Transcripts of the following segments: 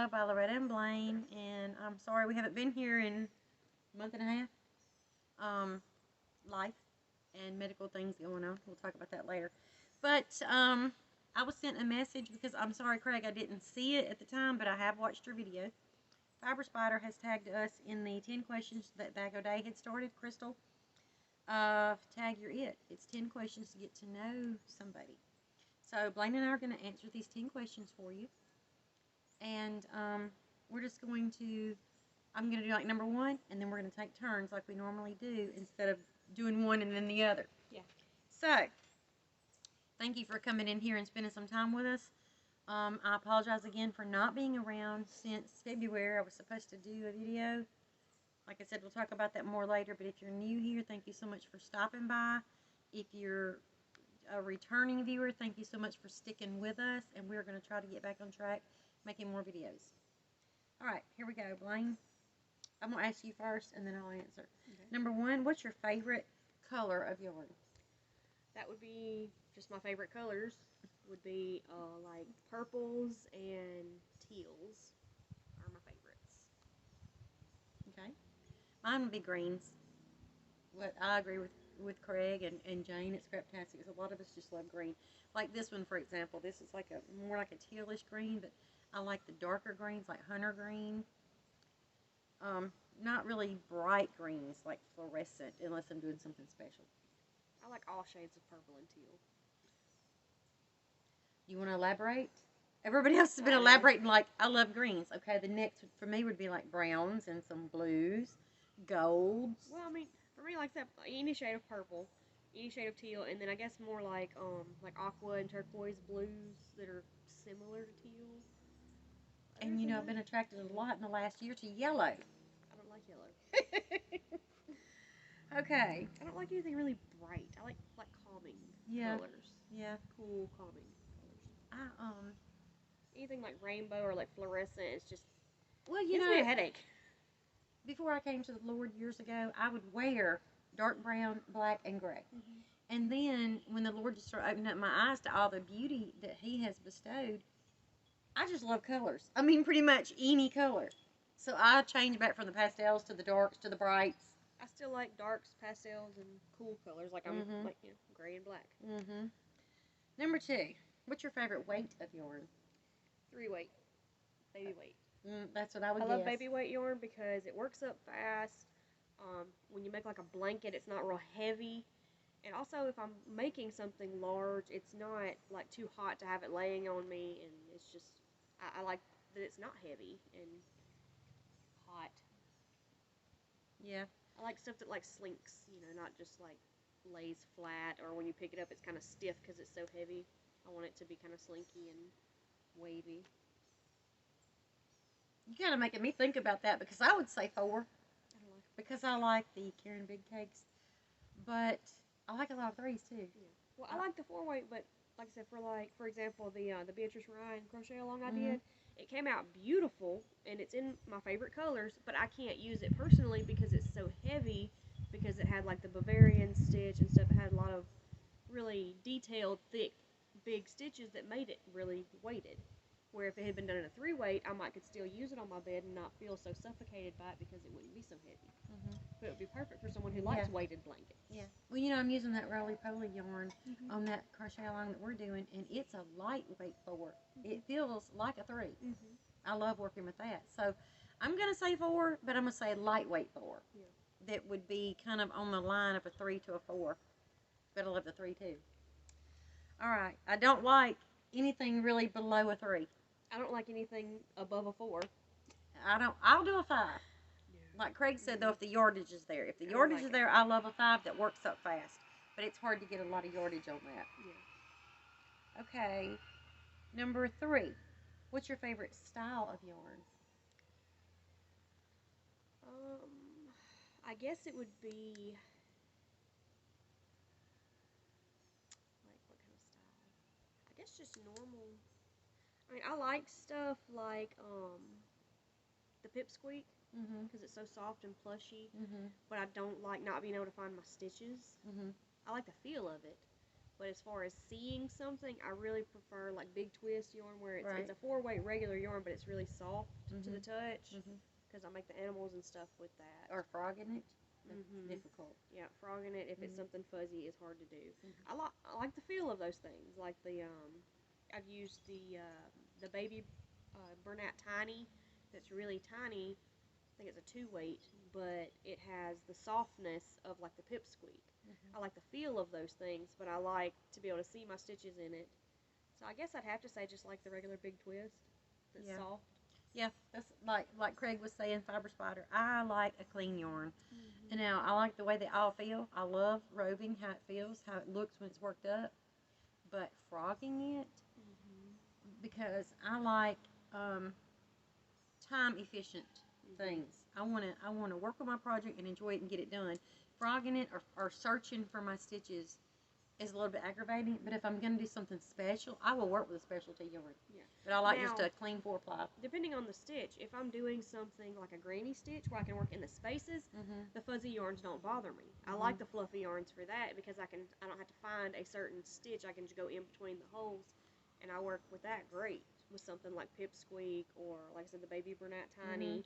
by Loretta and Blaine, and I'm sorry we haven't been here in a month and a half. Life and medical things going on. We'll talk about that later. But I was sent a message because I'm sorry, Craig, I didn't see it at the time, but I have watched your video. Fiber Spider has tagged us in the 10 questions that B.O.D had started. Crystal, tag your it. It's 10 questions to get to know somebody. So Blaine and I are going to answer these 10 questions for you. And we're just going to, I'm going to do like number 1, and then we're going to take turns like we normally do instead of doing one and then the other. Yeah. So, thank you for coming in here and spending some time with us. I apologize again for not being around since February. I was supposed to do a video. Like I said, we'll talk about that more later, but if you're new here, thank you so much for stopping by. If you're a returning viewer, thank you so much for sticking with us, and we're going to try to get back on track making more videos. Alright, here we go, Blaine. I'm going to ask you first, and then I'll answer. Okay. Number 1, what's your favorite color of yarn? That would be just my favorite colors. Would be like purples and teals are my favorites. Okay. Mine would be greens. What I agree with Craig and Jane at Scraptastic because a lot of us just love green. Like this one, for example. This is like more like a tealish green, but I like the darker greens like hunter green. Not really bright greens like fluorescent unless I'm doing something special. I like all shades of purple and teal. You want to elaborate? Everybody else has been elaborating like, I love greens. Okay, the next for me would be like browns and some blues, golds. Well, I mean, for me, like that, any shade of purple, any shade of teal, and then I guess more like aqua and turquoise blues that are similar to teal. And you know, I've been attracted a lot in the last year to yellow. I don't like yellow. Okay. I don't like anything really bright. I like calming colors. Yeah. Cool, calming colors. Anything like rainbow or like fluorescent, it's just gives me a headache. Before I came to the Lord years ago, I would wear dark brown, black, and gray. Mm-hmm. And then when the Lord just started opening up my eyes to all the beauty that He has bestowed, I just love colors. I mean, pretty much any color. So I changed back from the pastels to the darks to the brights. I still like darks, pastels, and cool colors. Like I'm like gray and black. Mm-hmm. Number 2, what's your favorite weight of yarn? 3 weight, baby weight. That's what I would guess. I love baby weight yarn because it works up fast. When you make like a blanket, it's not real heavy. And also, if I'm making something large, it's not like too hot to have it laying on me, and it's just I like that it's not heavy and hot. Yeah. I like stuff that like slinks, not just like lays flat, or when you pick it up, it's kind of stiff because it's so heavy. I want it to be kind of slinky and wavy. You kind of making me think about that because I would say 4. I don't like because I like the Karen Big Cakes, but I like a lot of 3s too. Yeah. Well, I like the 4 weight, but like I said, for example, the Beatrice Ryan crochet along I did, it came out beautiful, and it's in my favorite colors, but I can't use it personally because it's so heavy, because it had like the Bavarian stitch and stuff. It had a lot of really detailed, thick, big stitches that made it really weighted. Where if it had been done in a 3 weight, I might could still use it on my bed and not feel so suffocated by it because it wouldn't be so heavy. But it would be perfect for someone who likes weighted blankets. Yeah. Well, I'm using that roly-poly yarn on that crochet along that we're doing, and it's a lightweight 4. It feels like a 3. I love working with that. So I'm going to say 4, but I'm going to say lightweight 4. Yeah. That would be kind of on the line of a 3 to a 4. But I love the 3 too. All right. I don't like anything really below a 3. I don't like anything above a 4. I'll do a 5. Yeah. Like Craig said, though, if the yardage is there. If the yardage is there, I love a 5 that works up fast. But it's hard to get a lot of yardage on that. Yeah. Okay. Number 3. What's your favorite style of yarn? I guess it would be like what kind of style? I guess just normal. I mean, I like stuff like the pipsqueak because it's so soft and plushy. But I don't like not being able to find my stitches. I like the feel of it, But as far as seeing something, I really prefer like big twist yarn where it's, Right. it's a 4-weight regular yarn, but it's really soft to the Mhm. touch. Mhm. Because I make the animals and stuff with that. Or frogging it. That's Mhm. difficult. Yeah, frogging it if it's Mhm. something fuzzy is hard to do. Mhm. I like the feel of those things. Like the I've used the baby Bernat Tiny that's really tiny. I think it's a 2-weight, but it has the softness of like the pipsqueak. Mhm. I like the feel of those things, but I like to be able to see my stitches in it. So I guess I'd have to say just like the regular big twist that's Yeah. soft. Yeah, that's like Craig was saying, fiber spider. I like a clean yarn. Mm-hmm. And now I like the way they all feel. I love roving, how it feels, how it looks when it's worked up. But frogging it, Mm-hmm. because I like time efficient things. I wanna work on my project and enjoy it and get it done. Frogging it or searching for my stitches is a little bit aggravating. But if I'm gonna do something special, I will work with a specialty yarn. Yeah. But I like Now, just a clean 4-ply. depending on the stitch, if I'm doing something like a granny stitch where I can work in the spaces, Mhm. the fuzzy yarns don't bother me. I like the fluffy yarns for that because I don't have to find a certain stitch. I can just go in between the holes, and I work with that great with something like pipsqueak or like I said the baby Bernat Tiny. Mhm.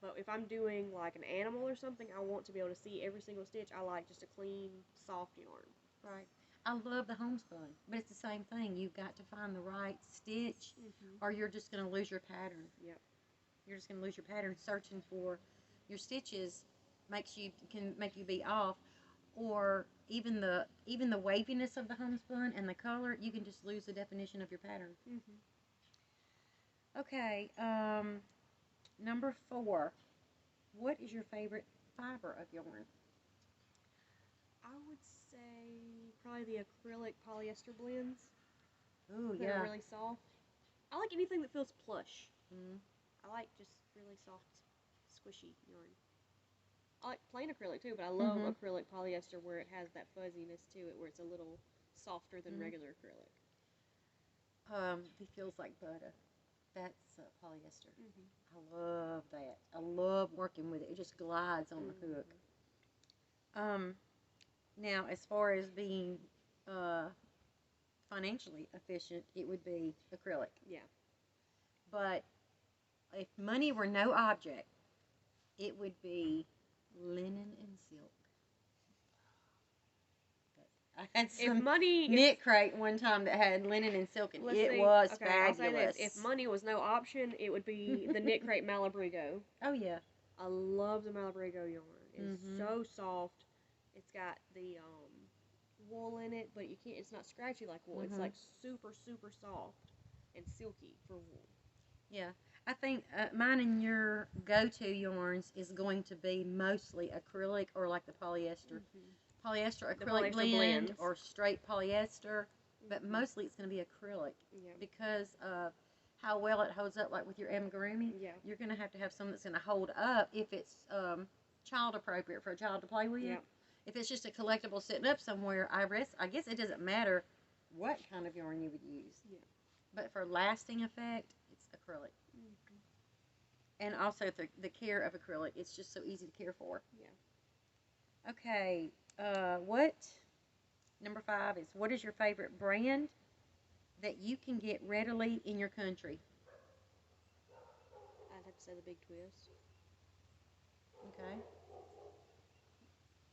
But if I'm doing like an animal or something, I want to be able to see every single stitch. I like just a clean, soft yarn. Right. I love the homespun, but it's the same thing. You've got to find the right stitch, Mm-hmm. or you're just going to lose your pattern. Yep. You're just going to lose your pattern searching for your stitches. Can make you be off, or even the waviness of the homespun and the color. You can just lose the definition of your pattern. Mm-hmm. Okay. Number 4. What is your favorite fiber of yarn? I would say probably the acrylic polyester blends Ooh, that are yeah. really soft. I like anything that feels plush. Mm-hmm. I like just really soft, squishy yarn. I like plain acrylic too, but I love Mm-hmm. acrylic polyester where it has that fuzziness to it, where it's a little softer than Mm-hmm. regular acrylic. It feels like butter. That's polyester. Mm-hmm. I love that. I love working with it. It just glides on the hook. Um, Now, as far as being uh, financially efficient, it would be acrylic. Yeah. But if money were no object, it would be linen and silk. I had If some money, knit crate one time that had linen and silk, and let's it see. was Okay, I'll say this: fabulous. if money was no option, it would be the knit crate Malabrigo. Oh yeah. I love the Malabrigo yarn. It's Mhm. so soft. It's got the wool in it, but you can't. It's not scratchy like wool. It's Mhm. like super super soft and silky for wool. Yeah. I think mine and your go-to yarns is going to be mostly acrylic or like the polyester. Polyester The acrylic polyester blend blends. or straight polyester, but Mhm. mostly it's going to be acrylic Yeah. because of how well it holds up. Like with your amigurumi, Yeah. you're going to have some that's going to hold up if it's child appropriate for a child to play with. Yeah. If it's just a collectible sitting up somewhere, I guess it doesn't matter what kind of yarn you would use. Yeah. But for lasting effect, it's acrylic. Mm-hmm. And also the care of acrylic, it's just so easy to care for. Yeah. Okay, what number 5 is what is your favorite brand that you can get readily in your country? I'd have to say the Big Twist. Okay.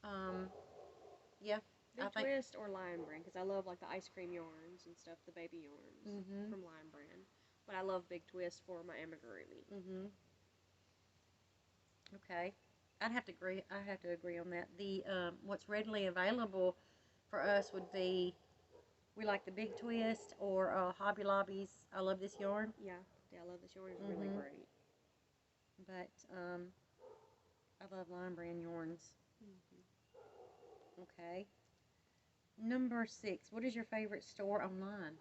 Um, yeah, I Big think. Twist or Lion Brand because I love like the ice cream yarns and stuff, the baby yarns Mhm. from Lion Brand. But I love Big Twist for my amigurumi. Mhm. Okay. I'd have to agree. I have to agree on that. The what's readily available for us would be we like the Big Twist or Hobby Lobby's. I love this yarn, Yeah, yeah, I love this yarn. It's really Mhm. great. but I love Lion Brand yarns. Mm-hmm. Okay. Number 6. What is your favorite store online?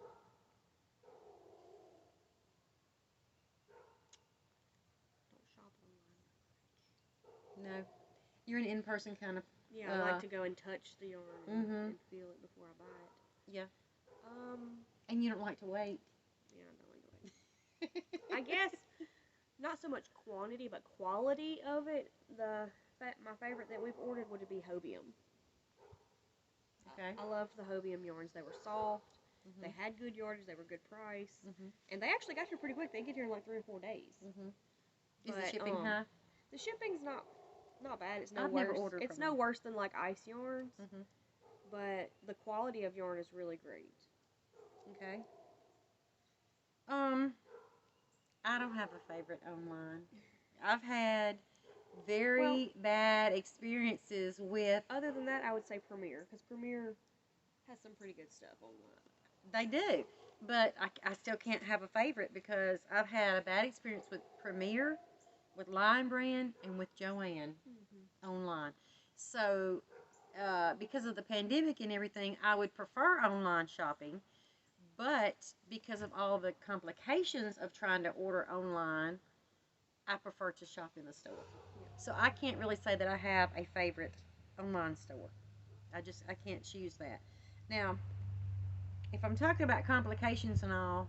Don't shop online. No, you're an in-person kind of. Yeah, I like to go and touch the yarn Mhm. and feel it before I buy it. Yeah. Um, And you don't like to wait. yeah, I don't like to wait. I guess not so much quantity, but quality of it. My favorite that we've ordered would be Hobium. Okay. I loved the Hobium yarns. They were soft. They Mhm. had good yardage. They were good price. Mhm. And they actually got here pretty quick. They get here in like 3 or 4 days. Mhm. Is the But shipping high? the shipping's not bad. It's no I've never worse. ordered It's from no them. worse than like ice yarns. Mhm. But the quality of yarn is really great. Okay. Um, I don't have a favorite online. I've had Well, very bad experiences with. other than that, I would say Premiere because Premiere has some pretty good stuff online. They do, but I still can't have a favorite because I've had a bad experience with Premier, with Lion Brand, and with Joanne online. So, because of the pandemic and everything, I would prefer online shopping, but because of all the complications of trying to order online, I prefer to shop in the store. So I can't really say that I have a favorite online store. I can't choose that. Now, if I'm talking about complications and all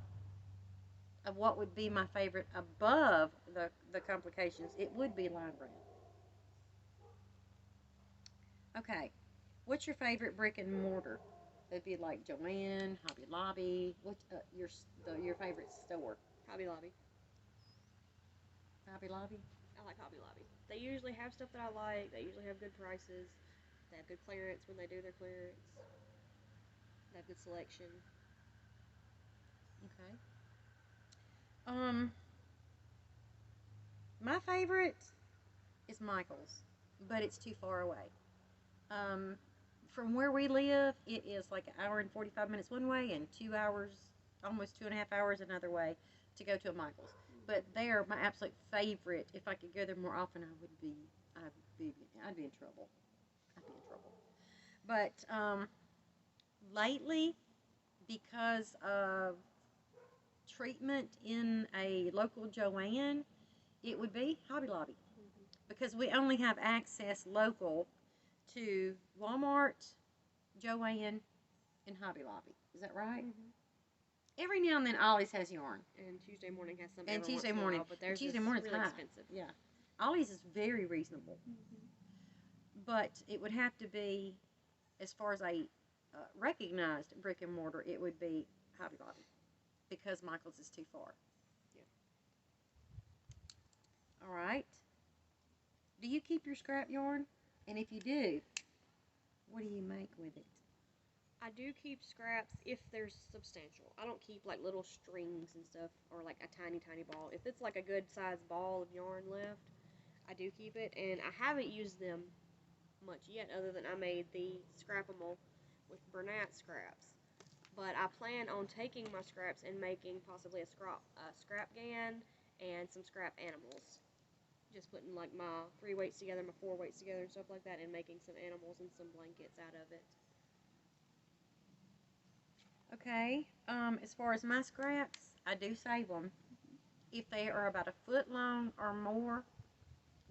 of what would be my favorite above the complications, it would be Lion Brand. Okay, what's your favorite brick and mortar? It'd be like Joanne, Hobby Lobby. What's your favorite store? Hobby Lobby. Hobby Lobby. I like Hobby Lobby. They usually have stuff that I like. They usually have good prices. They have good clearance when they do their clearance. They have good selection. Okay. Um, my favorite is Michael's, but it's too far away. Um, from where we live, it is like an hour and 45 minutes one way and 2 hours, almost 2.5 hours another way to go to a Michael's. But they are my absolute favorite. If I could go there more often, I'd I'd be in trouble. I'd be in trouble. But lately, because of treatment in a local Joanne, it would be Hobby Lobby because we only have access local to Walmart, Joanne, and Hobby Lobby. Is that right? Every now and then, Ollie's has yarn. And Tuesday morning has some. And every Tuesday once in a morning. while, but theirs Tuesday is morning's really high. expensive. Yeah. Ollie's is very reasonable. But it would have to be, as far as a recognized brick and mortar, it would be Hobby Lobby because Michael's is too far. All right. Do you keep your scrap yarn? And if you do, what do you make with it? I do keep scraps if there's substantial. I don't keep like little strings and stuff or like a tiny, tiny ball. If it's like a good sized ball of yarn left, I do keep it. And I haven't used them much yet other than I made the Scrapable with Bernat scraps. But I plan on taking my scraps and making possibly a scrap gan and some scrap animals. Just putting like my 3 weights together, my 4 weights together and stuff like that and making some animals and some blankets out of it. Okay. As far as my scraps, I do save them if they are about a foot long or more,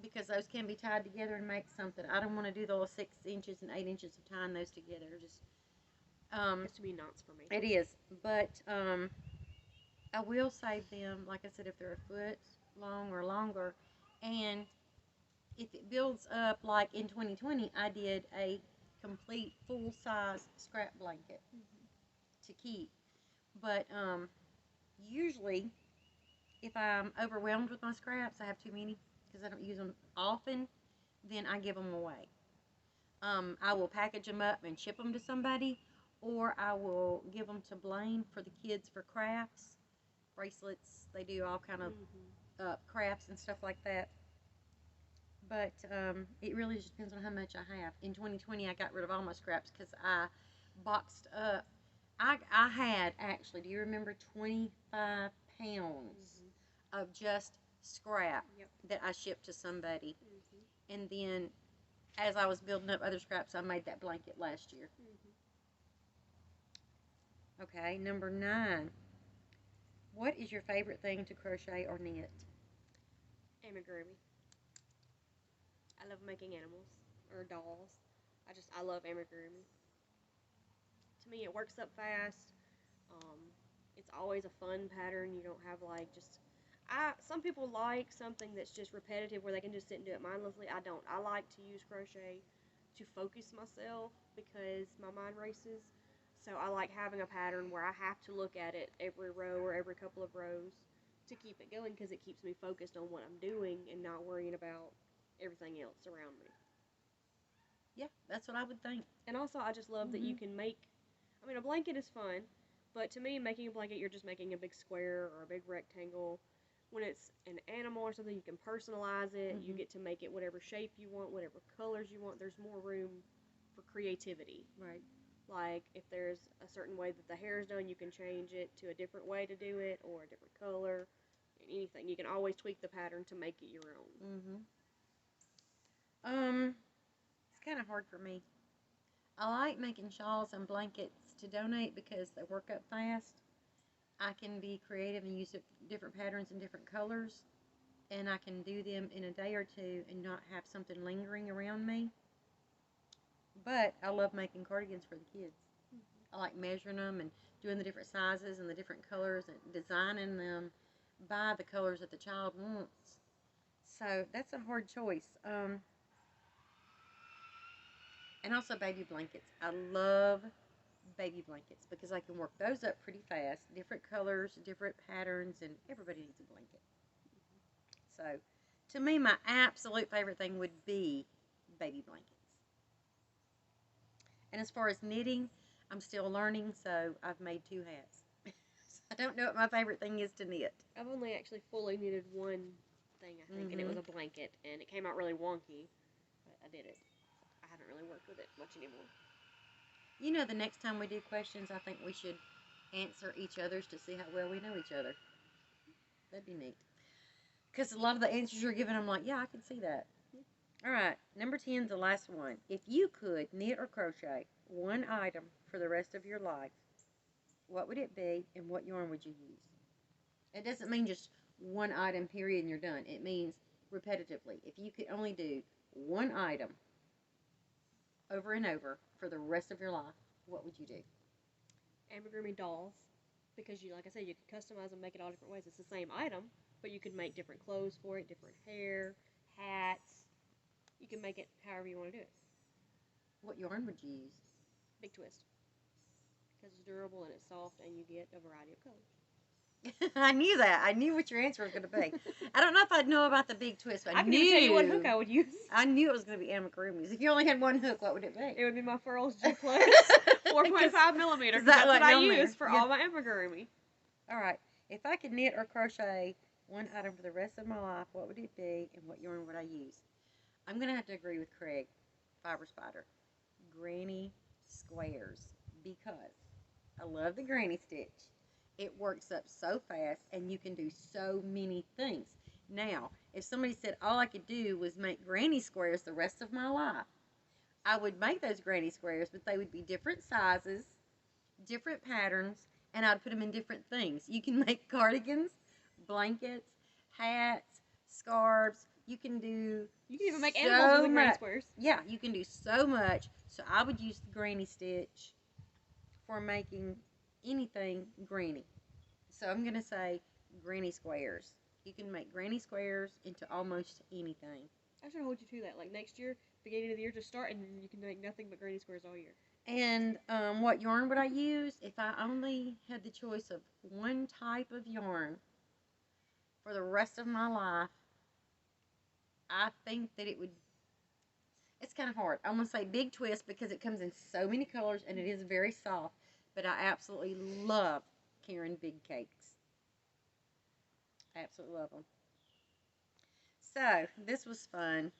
because those can be tied together and make something. I don't want to do the little 6 inches and 8 inches of tying those together. Just It has to be knots for me. it is, but I will save them. Like I said, if they're a foot long or longer, and if it builds up, like in 2020, I did a complete full size scrap blanket to keep. But usually, if I'm overwhelmed with my scraps, I have too many because I don't use them often, then I give them away. I will package them up and ship them to somebody, or I will give them to Blaine for the kids for crafts, bracelets. They do all kind of crafts and stuff like that. But it really just depends on how much I have. In 2020, I got rid of all my scraps because I boxed up. I had actually, do you remember 25 pounds of just scrap that I shipped to somebody? And then as I was building up other scraps, I made that blanket last year. Okay, number 9. What is your favorite thing to crochet or knit? Amigurumi. I love making animals or dolls. I love amigurumi. To me, it works up fast. Um, it's always a fun pattern. You don't have like just. Some people like something that's just repetitive where they can just sit and do it mindlessly. I don't. I like to use crochet to focus myself because my mind races. So I like having a pattern where I have to look at it every row or every couple of rows to keep it going because it keeps me focused on what I'm doing and not worrying about everything else around me. Yeah, that's what I would think. And also, I just love that you can make. I mean, a blanket is fun, but to me, making a blanket, you're just making a big square or a big rectangle. When it's an animal or something, you can personalize it. You get to make it whatever shape you want, whatever colors you want. There's more room for creativity. Right. Like, if there's a certain way that the hair is done, you can change it to a different way to do it or a different color. Anything. You can always tweak the pattern to make it your own. It's kind of hard for me. I like making shawls and blankets to donate because they work up fast. I can be creative and use different patterns and different colors, and I can do them in a day or two and not have something lingering around me. But I love making cardigans for the kids. I like measuring them and doing the different sizes and the different colors and designing them by the colors that the child wants. So that's a hard choice. And also baby blankets. I love baby blankets because I can work those up pretty fast. Different colors, different patterns, and everybody needs a blanket. So, to me, my absolute favorite thing would be baby blankets. And as far as knitting, I'm still learning, so I've made 2 hats. I don't know what my favorite thing is to knit. I've only actually fully knitted one thing, I think, and it was a blanket, and it came out really wonky, but I did it. I haven't really worked with it much anymore. You know, the next time we do questions, I think we should answer each other's to see how well we know each other. That'd be neat. Because a lot of the answers you're giving, I'm like, yeah, I can see that. All right, number 10 is the last one. If you could knit or crochet one item for the rest of your life, what would it be and what yarn would you use? It doesn't mean just one item, period, and you're done. It means repetitively. If you could only do one item over and over for the rest of your life, what would you do? Amigurumi dolls, because you, like I said, you could customize and make it all different ways. It's the same item, but you could make different clothes for it, different hair, hats. You can make it however you want to do it. What yarn would you use? Big twist, because it's durable and it's soft, and you get a variety of colors. I knew that. I knew what your answer was going to be. I don't know if I'd know about the big twist, but I can even tell you what hook I would use. I knew it was going to be amigurumis. If you only had one hook, what would it be? It would be my Furls G Plus 4.5 millimeter. That's what I use for all my amigurumi. All right. If I could knit or crochet one item for the rest of my life, what would it be and what yarn would I use? I'm going to have to agree with Craig, Fiber Spider. Granny squares, because I love the granny stitch. It works up so fast, and you can do so many things. Now, if somebody said all I could do was make granny squares the rest of my life, I would make those granny squares, but they would be different sizes, different patterns, and I'd put them in different things. You can make cardigans, blankets, hats, scarves. You can even make animals with the granny squares. Yeah, you can do so much. So I would use the granny stitch for making anything granny. So I'm going to say granny squares. You can make granny squares into almost anything. I should hold you to that. Like next year, beginning of the year, just start and you can make nothing but granny squares all year. And what yarn would I use? If I only had the choice of one type of yarn for the rest of my life, I think that it would, it's kind of hard. I'm going to say big twist because it comes in so many colors and it is very soft. But I absolutely love Karen Big Cakes. I absolutely love them. So, this was fun.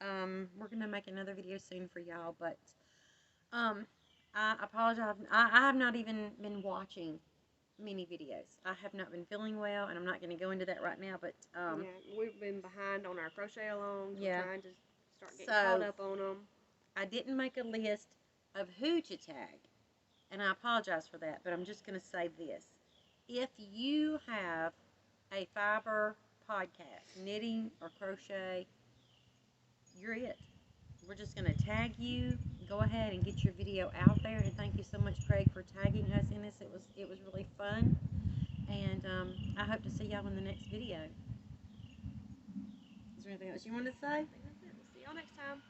We're going to make another video soon for y'all, but I apologize. I have not even been watching many videos. I have not been feeling well, and I'm not going to go into that right now, but yeah, we've been behind on our crochet alongs. Yeah. We're trying to start getting caught up on them. I didn't make a list of who to tag, and I apologize for that, but I'm just going to say this. If you have a fiber podcast, knitting or crochet, you're it. We're just going to tag you. Go ahead and get your video out there, and thank you so much, Craig, for tagging us in this. It was really fun, and I hope to see y'all in the next video. Is there anything else you want to say? I think that's it. We'll see y'all next time.